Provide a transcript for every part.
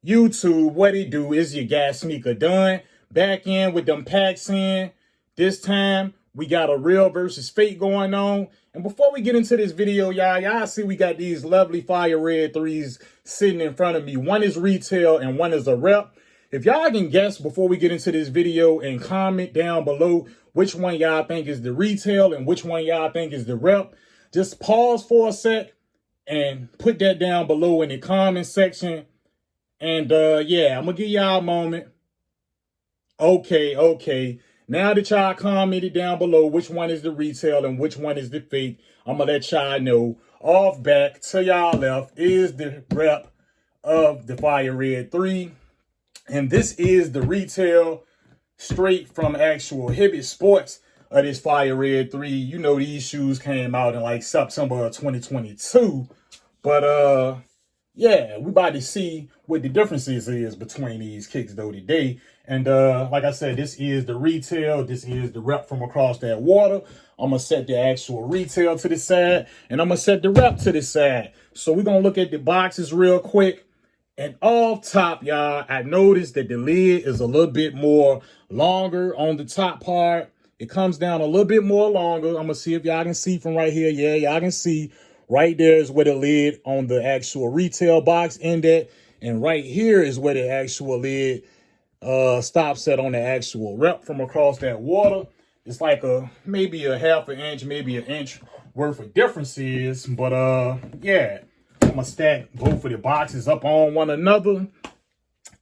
YouTube, what it do is your gas sneaker done. Back in with them packs in. This time, we got a real versus fake going on. And before we get into this video, y'all see we got these lovely fire red threes sitting in front of me. One is retail and one is a rep. If y'all can guess before we get into this video and comment down below which one y'all think is the retail and which one y'all think is the rep, just pause for a sec and put that down below in the comment section. And yeah, I'm gonna give y'all a moment. Okay. Now that y'all commented down below which one is the retail and which one is the fake, I'm gonna let y'all know. Off back to y'all left is the rep of the Fire Red 3. And this is the retail straight from actual Hibbett Sports of this Fire Red 3. You know these shoes came out in like September of 2022. But yeah, we about to see what the differences is between these kicks though today. And like I said, this is the retail. This is the rep from across that water. I'm going to set the actual retail to the side, and I'm going to set the rep to the side. So we're going to look at the boxes real quick. And off top, y'all, I noticed that the lid is a little bit more longer on the top part. It comes down a little bit more longer. I'm going to see if y'all can see from right here. Yeah, y'all can see. Right there is where the lid on the actual retail box ended. And right here is where the actual lid stops at on the actual rep from across that water. It's like maybe a half an inch, maybe an inch worth of differences. But yeah, I'm going to stack both of the boxes up on one another.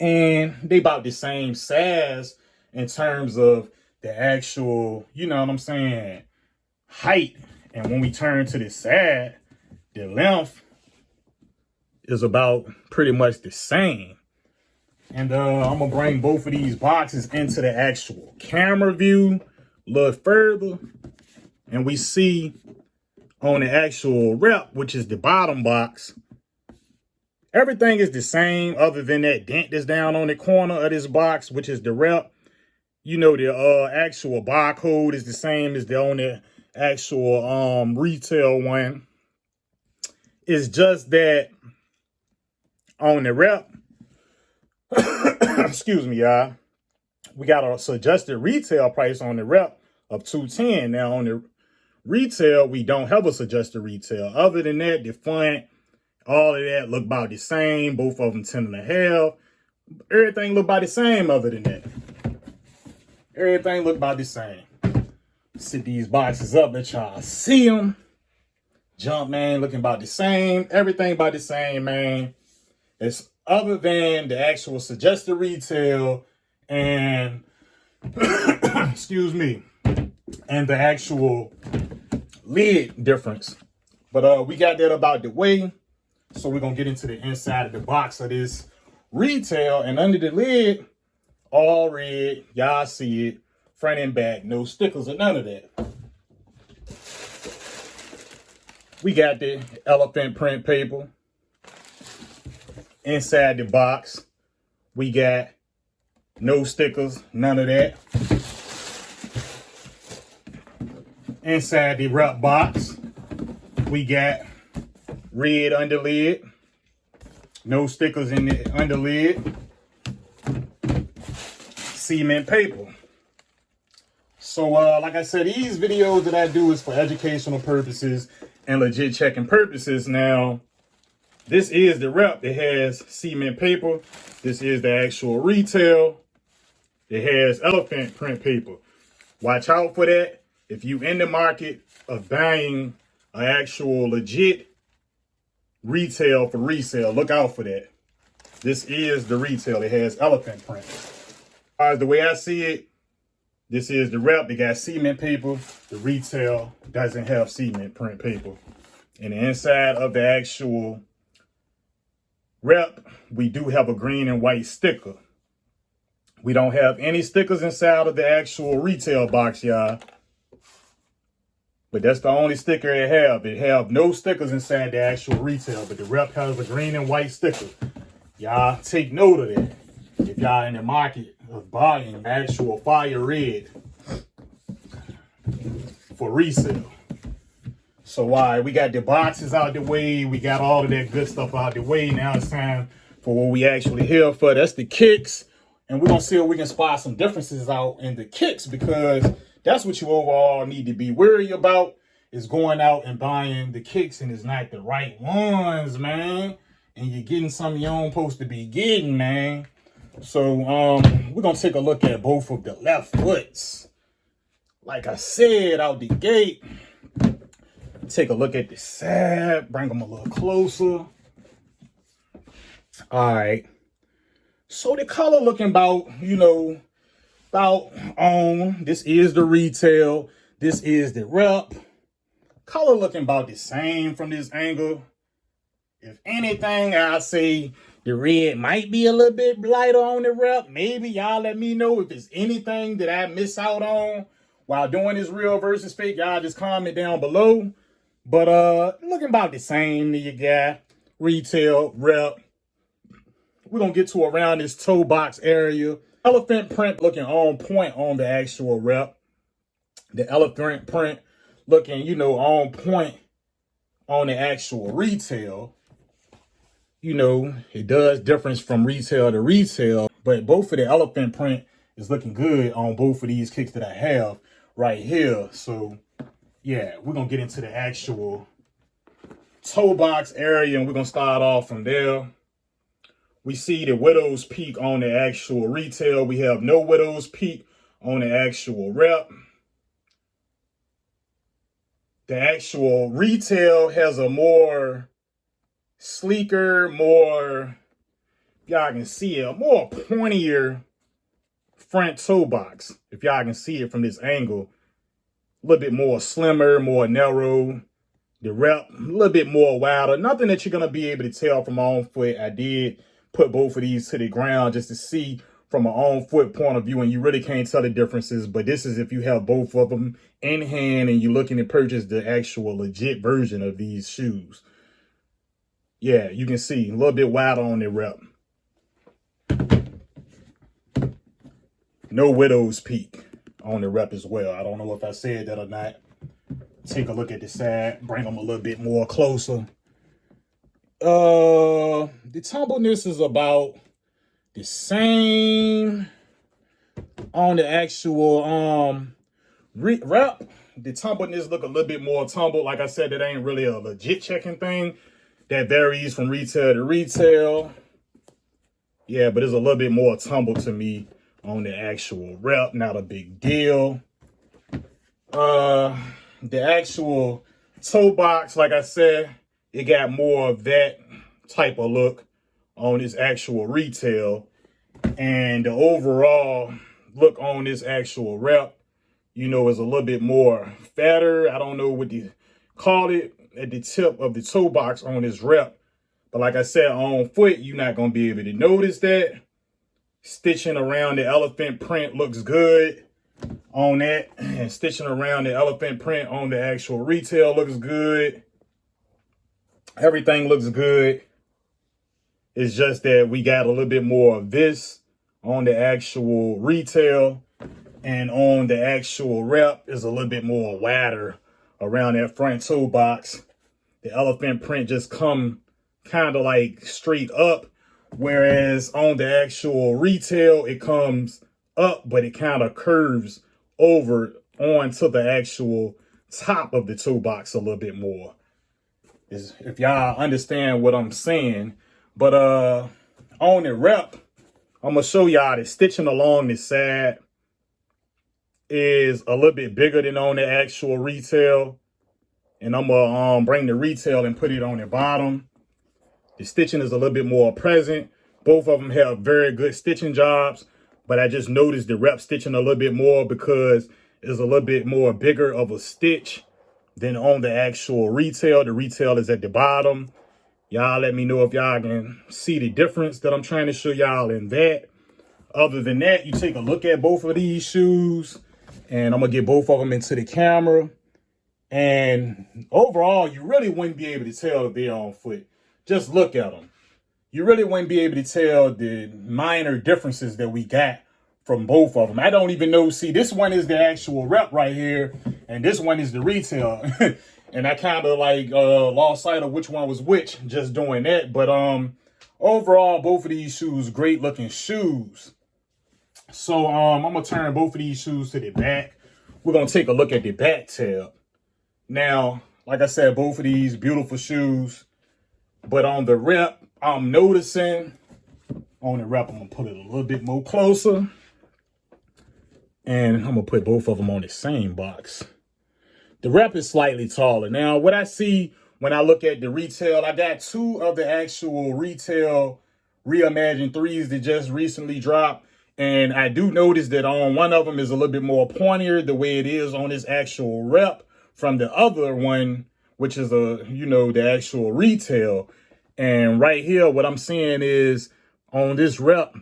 And they about the same size in terms of the actual, you know what I'm saying, height. And when we turn to the side, the length is about pretty much the same. And I'm going to bring both of these boxes into the actual camera view a little further. And we see on the actual rep, which is the bottom box, everything is the same other than that dent that's down on the corner of this box, which is the rep. You know, the actual barcode is the same as the on the actual retail one. It's just that on the rep, excuse me, y'all, we got a suggested retail price on the rep of $210. Now on the retail, we don't have a suggested retail. Other than that, the font, all of that look about the same. Both of them 10.5. Everything look about the same other than that. Everything look about the same. Sit these boxes up, let y'all see them. Jump, man, looking about the same. Everything about the same, man. It's other than the actual suggested retail and, excuse me, and the actual lid difference. But we got that about the way. So we're going to get into the inside of the box of this retail. And under the lid, all red. Y'all see it. Front and back. No stickers or none of that. We got the elephant print paper. Inside the box, we got no stickers, none of that. Inside the rep box, we got red underlid. No stickers in the underlid. Cement paper. So, like I said, these videos that I do is for educational purposes and legit checking purposes. Now, this is the rep. It has cement paper. This is the actual retail. It has elephant print paper. Watch out for that. If you in the market of buying an actual legit retail for resale, look out for that. This is the retail. It has elephant print. The way I see it, this is the rep. It got cement paper. The retail doesn't have cement print paper. And the inside of the actual rep, we do have a green and white sticker. We don't have any stickers inside of the actual retail box, y'all. But that's the only sticker it have. It have no stickers inside the actual retail, but the rep has a green and white sticker. Y'all take note of that. If y'all in the market of buying actual fire red for resale. So we got the boxes out the way. We got all of that good stuff out the way. Now it's time for what we actually here for. That's the kicks. And we're going to see if we can spot some differences out in the kicks, because that's what you overall need to be worried about, is going out and buying the kicks and it's not the right ones, man. And you're getting something you don't supposed to be getting, man. So we're going to take a look at both of the left foots. Like I said, out the gate, take a look at the side, bring them a little closer. All right. So the color looking about, about on. This is the retail. This is the rep. Color looking about the same from this angle. If anything, I'd say the red might be a little bit lighter on the rep. Maybe y'all let me know if it's anything that I miss out on while doing this real versus fake. Y'all just comment down below. But looking about the same that you got. Retail, rep. We're going to get to around this toe box area. Elephant print looking on point on the actual rep. The elephant print looking, on point on the actual retail. It does difference from retail to retail. But both of the elephant print is looking good on both of these kicks that I have right here. So, yeah, we're going to get into the actual toe box area, and we're going to start off from there. We see the widow's peak on the actual retail. We have no widow's peak on the actual rep. The actual retail has a more sleeker, more, y'all can see it, more pointier front toe box. If y'all can see it from this angle, a little bit more slimmer, more narrow. The rep, a little bit more wider. Nothing that you're going to be able to tell from my own foot. I did put both of these to the ground just to see from an on foot point of view, and you really can't tell the differences. But this is if you have both of them in hand and you're looking to purchase the actual legit version of these shoes. Yeah, you can see a little bit wider on the rep. No widow's peak on the rep as well. I don't know if I said that or not. Take a look at the side, bring them a little bit more closer. The tumbleness is about the same on the actual rep. The tumbleness look a little bit more tumbled. Like I said, it ain't really a legit checking thing. That varies from retail to retail. Yeah, but it's a little bit more tumbled to me on the actual rep. Not a big deal. The actual toe box, like I said, it got more of that type of look on this actual retail. And the overall look on this actual rep, is a little bit more fatter. I don't know what you call it at the tip of the toe box on this rep. But like I said, on foot, you're not going to be able to notice that. Stitching around the elephant print looks good on that, and stitching around the elephant print on the actual retail looks good. Everything looks good. It's just that we got a little bit more of this on the actual retail, and on the actual rep is a little bit more wider around that front toe box. The elephant print just come kind of like straight up, whereas on the actual retail it comes up, but it kind of curves over onto the actual top of the toe box a little bit more. If y'all understand what I'm saying. But on the rep, I'm gonna show y'all the stitching along the side is a little bit bigger than on the actual retail. And I'm gonna bring the retail and put it on the bottom. The stitching is a little bit more present. Both of them have very good stitching jobs, but I just noticed the rep stitching a little bit more because it's a little bit more bigger of a stitch than on the actual retail. The retail is at the bottom. Y'all let me know if y'all can see the difference that I'm trying to show y'all in that. Other than that, you take a look at both of these shoes, and I'm gonna get both of them into the camera. And overall, you really wouldn't be able to tell if they're on foot. Just look at them. You really wouldn't be able to tell the minor differences that we got from both of them. I don't even know. See, this one is the actual rep right here, and this one is the retail. And I kind of like lost sight of which one was which just doing that. But overall, both of these shoes, great looking shoes. So I'm gonna turn both of these shoes to the back. We're gonna take a look at the back tab. Now, like I said, both of these beautiful shoes, but on the rep, I'm noticing, on the rep, I'm gonna put it a little bit more closer. And I'm gonna put both of them on the same box. The rep is slightly taller. Now, what I see when I look at the retail, I got two of the actual retail Reimagined 3s that just recently dropped. And I do notice that on one of them is a little bit more pointier the way it is on this actual rep from the other one, which is the actual retail. And right here, what I'm seeing is on this rep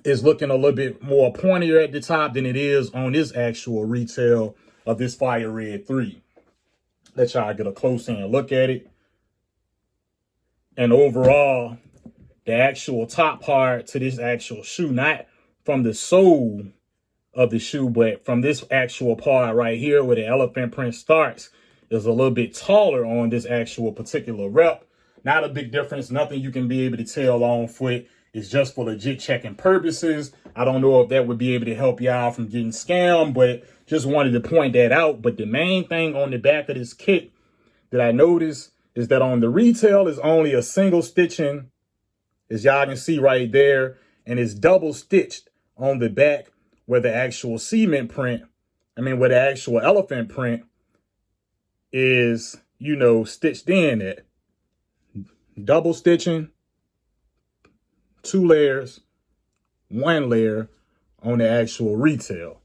is looking a little bit more pointier at the top than it is on this actual retail of this Fire Red 3. Let y'all get a close in look at it. And overall, the actual top part to this actual shoe, not from the sole of the shoe, but from this actual part right here where the elephant print starts, is a little bit taller on this actual particular rep. Not a big difference, nothing you can be able to tell on foot. It's just for legit checking purposes. I don't know if that would be able to help y'all from getting scammed, but just wanted to point that out. But the main thing on the back of this kit that I noticed is that on the retail is only a single stitching, as y'all can see right there, and it's double stitched on the back where the actual where the actual elephant print is, stitched in at. Double stitching, 2 layers, 1 layer on the actual retail.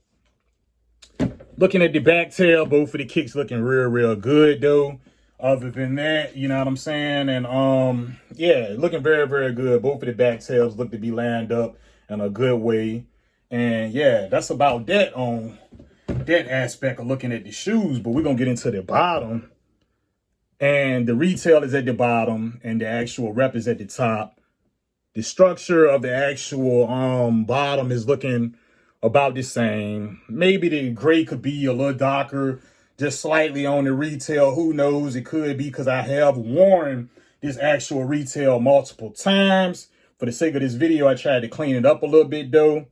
Looking at the back tail, both of the kicks looking real good though. Other than that, you know what I'm saying? And yeah, looking very good. Both of the back tails look to be lined up in a good way. And yeah, that's about that on that aspect of looking at the shoes. But we're gonna get into the bottom. And the retail is at the bottom and the actual rep is at the top. The structure of the actual bottom is looking about the same. Maybe the gray could be a little darker, just slightly on the retail. Who knows? It could be because I have worn this actual retail multiple times. For the sake of this video, I tried to clean it up a little bit though.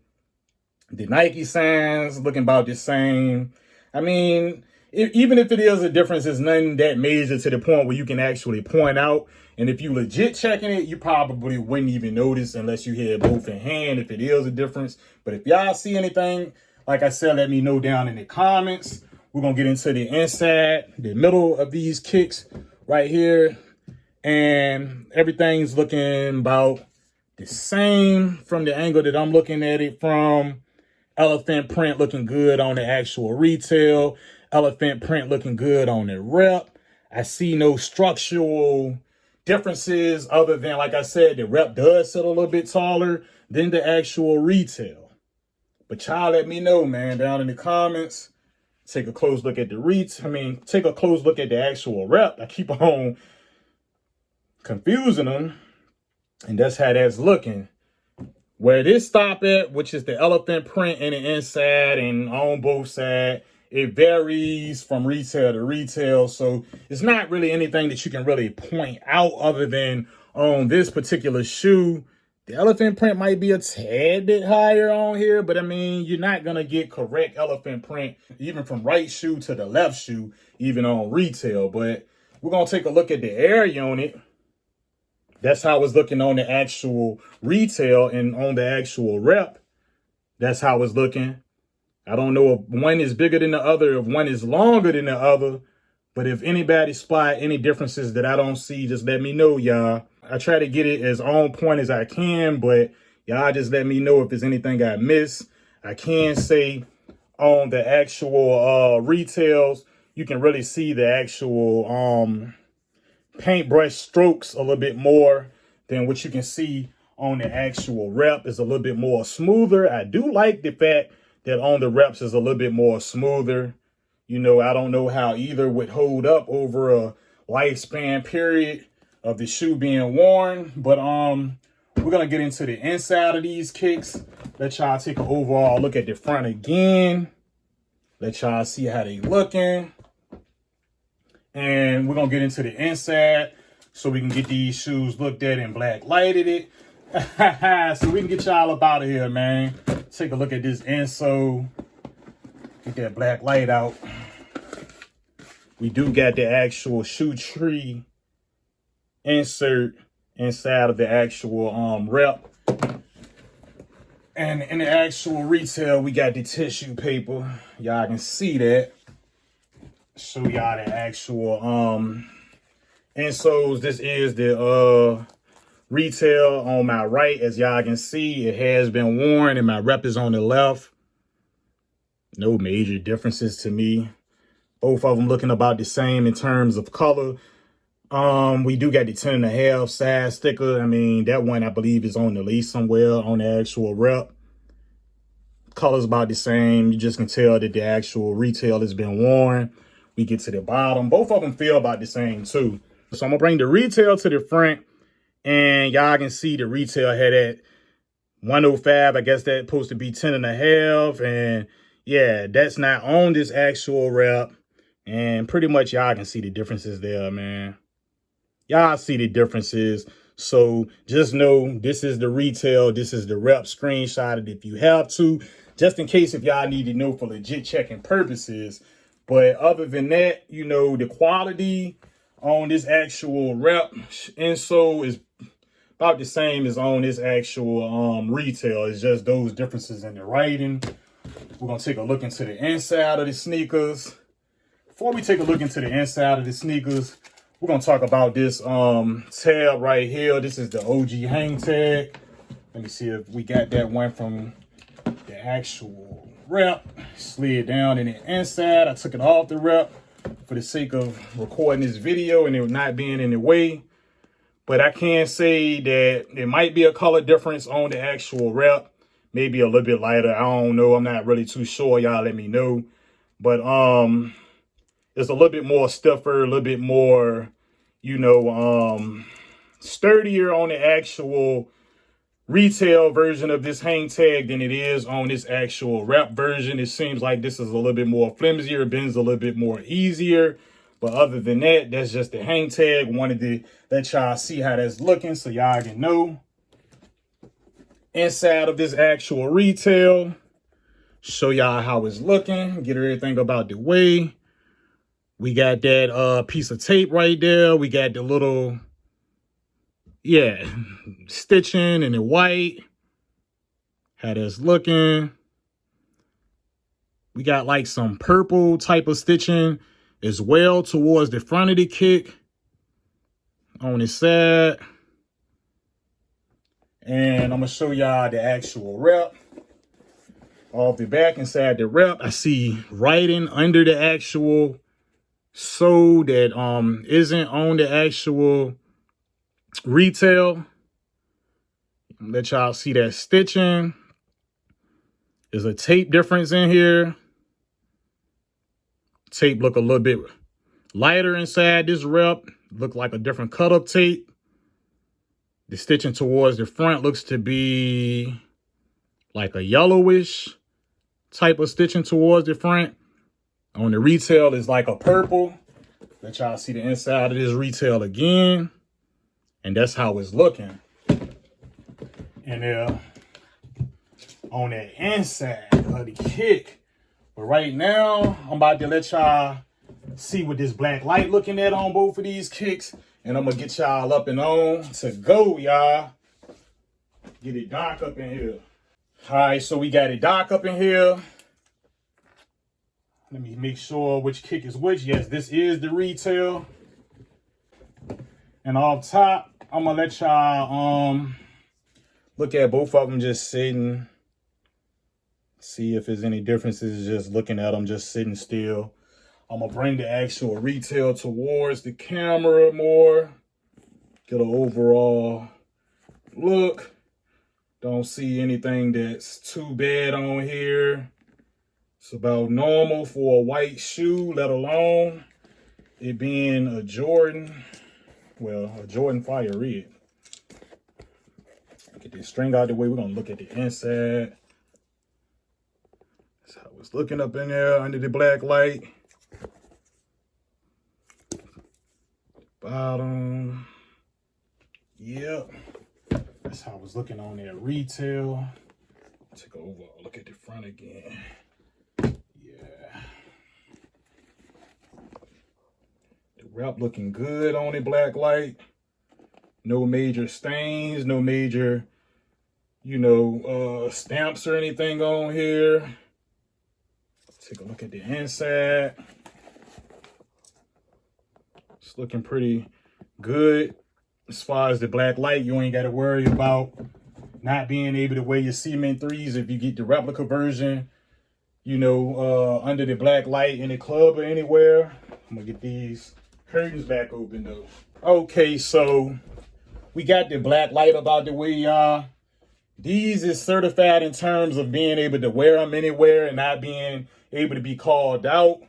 The Nike signs looking about the same. I mean, even if it is a difference, it's nothing that major to the point where you can actually point out. And if you legit checking it, you probably wouldn't even notice unless you had both in hand if it is a difference. But if y'all see anything, like I said, let me know down in the comments. We're going to get into the inside, the middle of these kicks right here. And everything's looking about the same from the angle that I'm looking at it from. Elephant print looking good on the actual retail. Elephant print looking good on the rep. I see no structural differences other than, like I said, the rep does sit a little bit taller than the actual retail. But y'all let me know, man, down in the comments. Take a close look at the take a close look at the actual rep. I keep on confusing them. And that's how that's looking. Where this stop at, which is the elephant print in the inside and on both sides, it varies from retail to retail. So it's not really anything that you can really point out other than on this particular shoe. The elephant print might be a tad bit higher on here, but I mean, you're not going to get correct elephant print even from right shoe to the left shoe, even on retail. But we're going to take a look at the air unit. That's how it's looking on the actual retail, and on the actual rep, that's how it's looking. I don't know if one is bigger than the other, if one is longer than the other, but if anybody spot any differences that I don't see, just let me know, y'all. I try to get it as on point as I can, but y'all just let me know if there's anything I miss. I can say on the actual retails, you can really see the actual paintbrush strokes a little bit more than what you can see on the actual rep. Is a little bit more smoother. I do like the fact that on the reps is a little bit more smoother. You know, I don't know how either would hold up over a lifespan period of the shoe being worn, but we're gonna get into the inside of these kicks. Let y'all take an overall look at the front again. Let y'all see how they looking. And we're going to get into the inside. so we can get these shoes looked at and Blacklighted it. So we can get y'all up out of here, man. Take a look at this insole. Get that black light out. We do got the actual shoe tree insert inside of the actual rep. And in the actual retail, we got the tissue paper. Y'all can see that. Show y'all the actual insoles. This is the retail on my right. As y'all can see, it has been worn and my rep is on the left. No major differences to me. Both of them looking about the same in terms of color. We do got the 10.5 size sticker. I mean, that one I believe is on the lease somewhere on the actual rep. Color's about the same. You just can tell that the actual retail has been worn. We get to the bottom. Both of them feel about the same too. So I'm gonna bring the retail to the front, and y'all can see the retail had at 105. I guess that's supposed to be 10.5, and yeah, that's not on this actual rep. And pretty much y'all can see the differences there, man. Y'all see the differences. So just know this is the retail. This is the rep. Screenshot it if you have to, just in case if y'all need to know for legit checking purposes. But other than that, you know, the quality on this actual rep insole is about the same as on this actual retail. It's just those differences in the writing. We're going to take a look into the inside of the sneakers. Before we take a look into the inside of the sneakers, we're going to talk about this tab right here. This is the OG hang tag. Let me see if we got that one from the actual rep. Slid down in the inside. I took it off the rep for the sake of recording this video and it not being in the way. But I can say that there might be a color difference on the actual rep. Maybe a little bit lighter. I don't know. I'm not really too sure. Y'all let me know. But it's a little bit more stiffer, a little bit more, you know, sturdier on the actual retail version of this hang tag than it is on this actual rep version. It seems like this is a little bit more flimsier, bends a little bit more easier. But other than that, that's just the hang tag. Wanted to let y'all see how that's looking so y'all can know. Inside of this actual retail, show y'all how it's looking, get everything about the way. We got that piece of tape right there. We got the little, yeah, stitching in the white. How that's looking. We got like some purple type of stitching as well towards the front of the kick on the side. And I'm going to show y'all the actual rep. Off the back inside the rep, I see writing under the actual sole that isn't on the actual retail. Let y'all see that stitching. There's a tape difference in here. Tape look a little bit lighter inside this rep. Look like a different cut up tape. The stitching towards the front looks to be like a yellowish type of stitching towards the front. On the retail is like a purple. Let y'all see the inside of this retail again. And that's how it's looking. And on the inside of the kick. But right now, I'm about to let y'all see what this black light looking at on both of these kicks. And I'm going to get y'all up and on to go, y'all. Get it dark up in here. All right, so we got it dark up in here. Let me make sure which kick is which. Yes, this is the retail. And off top, I'm going to let y'all look at both of them just sitting. See if there's any differences just looking at them just sitting still. I'm going to bring the actual retail towards the camera more. Get an overall look. Don't see anything that's too bad on here. It's about normal for a white shoe, let alone it being a Jordan. Well, a Jordan Fire Red. Get this string out of the way. We're going to look at the inside. That's how it's looking up in there under the black light. Bottom. Yep. That's how I was looking on that retail. Take over, look at the front again. Yeah. The wrap looking good on it, Blacklight. No major stains, no major, stamps or anything on here. Take a look at the inside. It's looking pretty good. As far as the Blacklight, you ain't got to worry about not being able to wear your cement threes if you get the replica version, under the Blacklight in the club or anywhere. I'm gonna get these curtains back open though. Okay, so we got the Blacklight about the way, y'all. These is certified in terms of being able to wear them anywhere and not being able to be called out.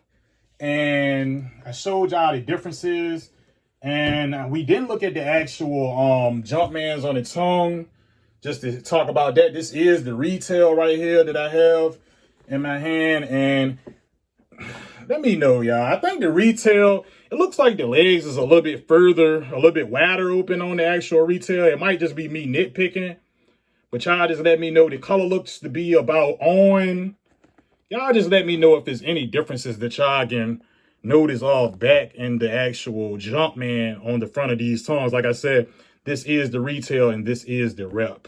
And I showed y'all the differences. And we didn't look at the actual Jumpmans on the tongue, just to talk about that. This is the retail right here that I have in my hand. And let me know, y'all. I think the retail, it looks like the legs is a little bit further, a little bit wider open on the actual retail. It might just be me nitpicking. But y'all just let me know. The color looks to be about on. Y'all just let me know if there's any differences that y'all can notice off back in the actual Jumpman on the front of these tongues. Like I said, this is the retail and this is the rep.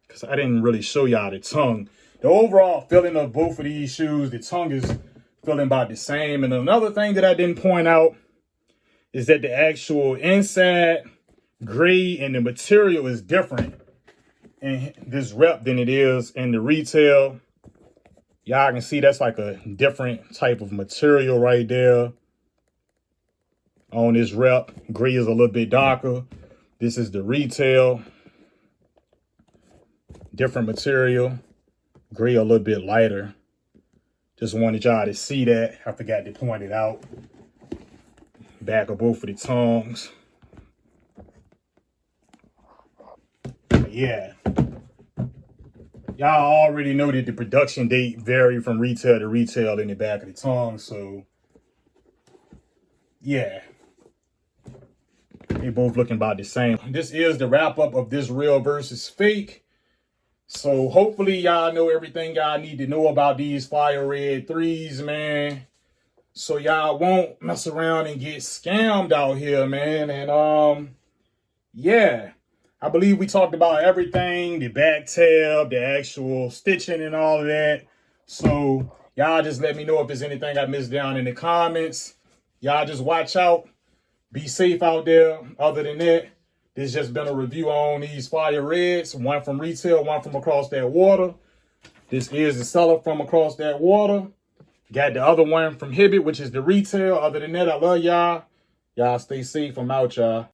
Because I didn't really show y'all the tongue. The overall feeling of both of these shoes, the tongue is feeling about the same. And another thing that I didn't point out is that the actual inside gray and the material is different in this rep than it is in the retail. Y'all can see that's like a different type of material right there on this rep. Gray is a little bit darker. This is the retail. Different material. Gray a little bit lighter. Just wanted y'all to see that. I forgot to point it out. Back of both of the tongues. Yeah. Y'all already know that the production date vary from retail to retail in the back of the tongue. So, yeah. They both looking about the same. This is the wrap up of this real versus fake. So, hopefully y'all know everything y'all need to know about these fire red threes, man. So, y'all won't mess around and get scammed out here, man. And, yeah. I believe we talked about everything, the back tab, the actual stitching and all of that. So y'all just let me know if there's anything I missed down in the comments. Y'all just watch out. Be safe out there. Other than that, this just been a review on these fire reds. One from retail, one from across that water. This is the seller from across that water. Got the other one from Hibbett, which is the retail. Other than that, I love y'all. Y'all stay safe. I'm out, y'all.